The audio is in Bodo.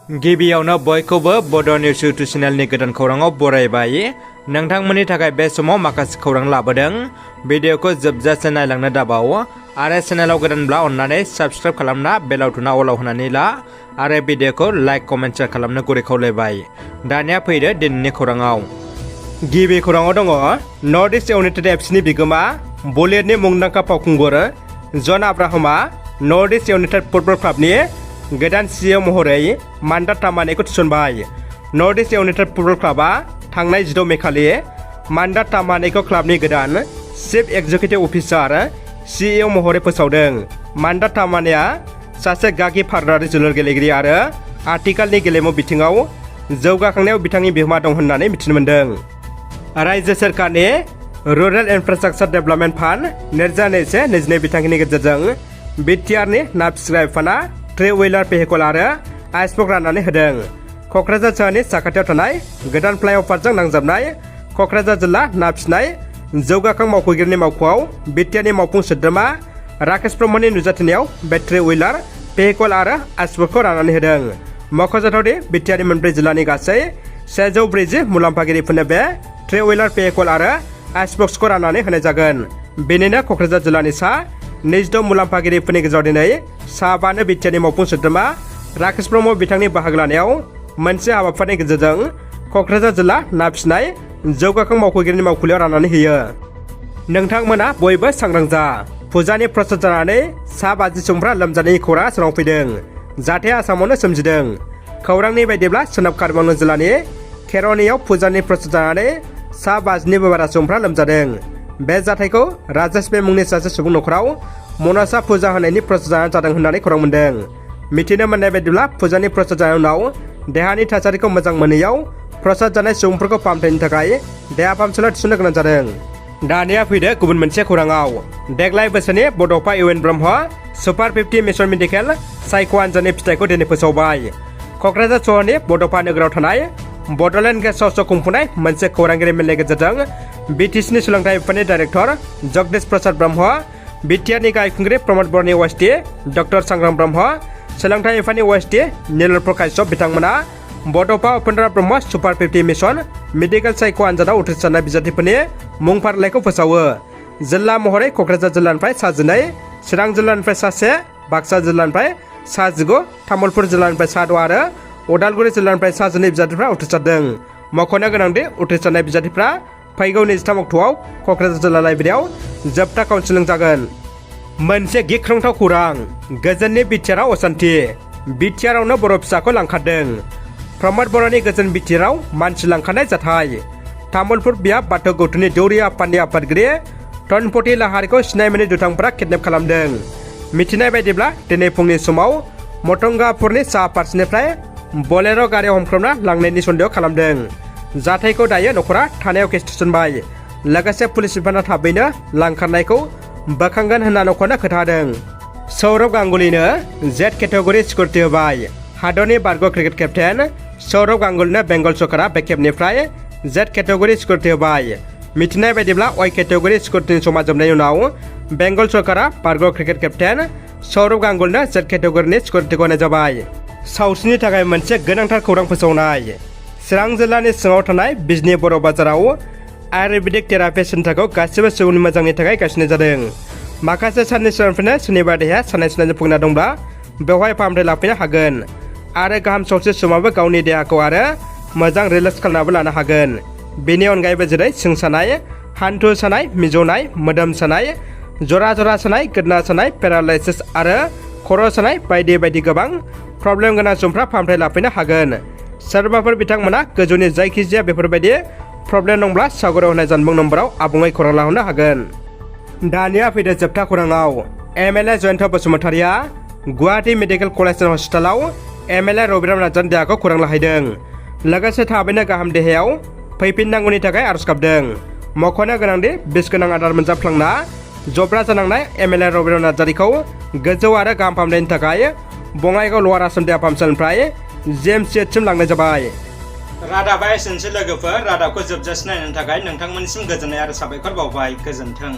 गिबियावनो बयखौबो बड' निउस इउटुब चेनेलनि गोदान खौराङाव बरायबाय। नोंथांमोननि थाखाय बे समाव माखासे खौरां लाबोदों। भिडिअखौ जोबजासे नायलांनो दाबाव आरो चेनेलाव गोदानब्ला अन्नानै साबस्क्राइब खालामना बेल आइकनआ अलाव होनानै ला आरो भिडिअखौ लाइक कमेन्ट शेयार खालामनो गुरै खावलायबाय। दानिया फैदो दिनैनि खौराङाव। गिबि खौराङाव दङ नर्थ इस्ट इउनाइटेड एफसिनि बिगोमा बलिउडनि मुंदांखा फावखुंगुर जन आब्राहामा नर्थ इस्ट इउनाइटेड फुटबल क्लाबनि गोदान सिइअ महरै मान्दात तामानेखौ थिसनबाय। नर्थ इस्ट इउनाइटेड फुटबल क्लाबा थांनाय 16 मे खालि मान्दात तामानेखौ क्लाबनि गोदान चिफ एक्जिकिउटिभ अफिसार सिइअ महरै फोसावदों। मान्दात तामानेआ सासे गागि भारतारि जोलुर गेलेगिरि आरो आथिखालनि गेलेमु बिथिङाव जौगाखांनायाव बिथांनि बिहोमा दं होननानै मिथिनो मोन्दों। रायजो सोरखारनि रुरेल इनफ्रास्ट्राक्चार डेभेलपमेन्ट फान्ड 2021-22 बिथांखिनि गेजेरजों बिटिआरनि ना फिसिग्रा बिफाना थ्री व्हीलर भेहिकल आरो आइसबक राननानै होदों। क'क्राझार सोहोरनि साखाथियाव थानाय गोदान फ्लाइअभारजों नांजाबनाय क'क्राझार जिल्ला ना फिसिनाय जौगाखां मावख'गिरिनि मावख'आव बिटिआरनि मावफुं सोद्रोमा राकेश ब्रह्मनि नुजाथिनायाव बे थ्री व्हीलर भेहिकल आरो आइसबकखौ राननानै होदों। मख'जाथावदि बिटिआरनि मोनब्रै जिल्लानि गासै 140 मुलाम्फागिरिफोरनो बे थ्री व्हीलर भेहिकल आरो आइसबक्सखौ राननानै होनाय जागोन। बेनिनो क'क्राझार जिल्लानि सा 26 मुलाम्फागिरिफोरनि गेजेराव दिनै साबानो बिटिआरनि मावफुं सोद्रोमा राकेश ब्रह्म बिथांनि बाहागो लानायाव मोनसे हाबाफारिनि गेजेरजों क'क्राझार जिल्ला ना फिसिनाय जौगाखां मावख'गिरिनि मावखुलियाव राननानै होयो। नोंथांमोना बयबो सांग्रां जा। फुजानि प्रसाद जानानै सा 50 सुबुंफ्रा लोमजानायनि खौराङा सोराङाव फैदों। जाथाया आसामावनो सोमजिदों। खौरांनि बायदिब्ला सोनाब कार्बि आंलं जिल्लानि खेर'नियाव फुजानि प्रसाद जानानै सा 50निबो बारा सुबुंफ्रा लोमजादों। बे जाथायखौ राजेश बे मुंनि सासे सुबुं नखराव मनसा फुजा होनायनि प्रसाद जानाय जादों होननानै खौरां मोन्दों। मिथिनो मोननाय बायदिब्ला फुजानि प्रसाद जानायनि उनाव देहानि थासारिखौ मोजां मोनैयाव प्रसाद जानाय सुबुंफोरखौ फाहामथायनि थाखाय देहा फाहामसालियाव थिसननो गोनां जादों। दानिया फैदो गुबुन मोनसे खौराङाव। देग्लाय बोसोरनि बड'फा इउएन ब्रह्म सुपार 50 मिशन मेडिकेल सायख' आनजादनि फिथाइखौ दिनै फोसावबाय। क'क्राझार सहरनि बड'फा नोगोराव थानाय बड'लेण्ड गेस्ट हाउसआव खुंफुंनाय मोनसे खौरांगिरि मेलनि गेजेरजों बिटिसिनि सोलोंथाइ बिफाननि डाइरेक्टर जगदीश प्रसाद ब्रह्म, बिटिआरनि गाहाय खुंगिरि प्रमद बर'नि अएसडि डक्टर सांग्रां ब्रह्म, सोलोंथाइ बिफाननि अएसडि नीलोत्पल काश्यप बिथांमोना बड'फा उपेन्द्र ब्रह्म सुपार 50 मिशन मेडिकेल सायख' आनजादाव उथ्रिसारनाय बिजाथिफोरनि मुं फारिलाइखौ फोसावो। जिल्ला महरै क'क्राझार जिल्लानिफ्राय सा 12, चिरां जिल्लानिफ्राय सा 1, बाक्सा जिल्लानिफ्राय सा 19, तामुलपुर जिल्लानिफ्राय सा 6 आरो उदालगुरि जिल्लानिफ्राय सा 12 बिजाथिफ्रा उथ्रिसारदों। मख'नो गोनांदि उथ्रिसारनाय बिजाथिफ्रा फैगौ 23 अक्ट'आव क'क्राझार जिल्ला लाइब्रेरियाव जोबथा काउन्सिलिं जागोन। मोनसे गिख्रंथाव खौरां। गोजोननि बिटिआरआव असान्थि। बिटिआरआवनो बर' फिसाखौ लांखारदों। प्रमद बर'नि गोजोन बिटिआरआव मानसि लांखारनाय जाथाय। तामुलपुर बियाब बाथौ गौथुमनि दौरि आफादनि आफादगिरि धनपति लाहारिखौ सिनाय मोनै दुथांफोरा किडनेप खालामदों। मिथिनाय बायदिब्ला दिनै फुंनि समाव मटंगापुरनि साहा फारसेनिफ्राय बलेर' गारियाव हमख्रमना लांनायनि सन्देह खालामदों। जाथायखौ दायो नखरा थानायाव केस थिसनबाय। लोगोसे पुलिस बिफाना थाबैनो लांखारनायखौ बोखांगोन होनना नखरनो खोन्थादों। सौरभ गांगुलीनो जेड केटेगरि सिकिउरिटि होबाय। हादरनि बारग' क्रिकेट केप्टेन सौरभ गांगुलीनो बेंगल सरकारा बे खेबनिफ्राय जेड केटेगरि सिकिउरिटि होबाय। मिथिनाय बायदिब्ला वाइ केटेगरि सिकिउरिटिनि समा जोबनायनि उनाव बेंगल सरकारा बारग' क्रिकेट केप्टेन सौरभ गांगुलीनो जेड केटेगरिनि सिकिउरिटिखौ होनाय जाबाय। सावस्रिनि थाखाय मोनसे गोनांथार खौरां फोसावनाय। चिरां जिल्लानि सिङाव थानाय बिजनि बर' बाजाराव आयुर्वेदिक थेरापि सेन्टारखौ गासिबो सुबुंनि मोजांनि थाखाय गायसननाय जादों। माखासे साननि सिगांनिफ्रायनो सोरनिबा देहाया सानाय सुनायजों भुगिना दंब्ला बेवहाय फाहामथाय लाफैनो हागोन आरो गाहाम सावस्रि सुबुङाबो गावनि देहाखौ आरो मोजां रिलेक्स खालामनाबो लानो हागोन। बेनि अनगायैबो जेरै सिं सानाय, हान्थु सानाय, मिजौनाय, मोदोम सानाय, जरा सानाय, गोदना सानाय, पेरालाइसिस आरो खर' सानाय बायदि बायदि गोबां प्रब्लेम गोनां सुबुंफ्रा फाहामथाय लाफैनो हागोन। सोरबाफोर बिथांमोना गोजौनि जायखिजाया बेफोरबायदि प्रब्लेम दंब्ला सागराव होनाय जानबुं नम्बराव आबुङै खौरां लाहरनो हागोन। दानिया फैदो जोबथा खौराङाव। एमएलए जयन्त बसुमतारिया गुवाहाटी मेडिकेल कलेज एन्ड हस्पिटालाव एमएलए रबिराम नार्जारिनि देहाखौ खौरां लाहैदों। लोगोसे थाबैनो गाहाम देहायाव फैफिननांगौनि थाखाय आरज गाबदों। मख'नो गोनांदि बिस गोनां आदार मोनजाफ्लांना जब्रा जानांनाय एमएलए रबिराम नार्जारिखौ गोजौ आरो गाहाम फाहामनायनि थाखाय बङाइगाव लवार आसाम देहा फाहामसालिनिफ्राय जेएमसिएचसिम लांनाय जाबाय। रादाबा एसेनोसै लोगोफोर। रादाबखौ जोबजासे नायनो थाखाय नोंथांमोननिसिम गोजोननाय आरो साबायखर बावबाय। गोजोन्थों।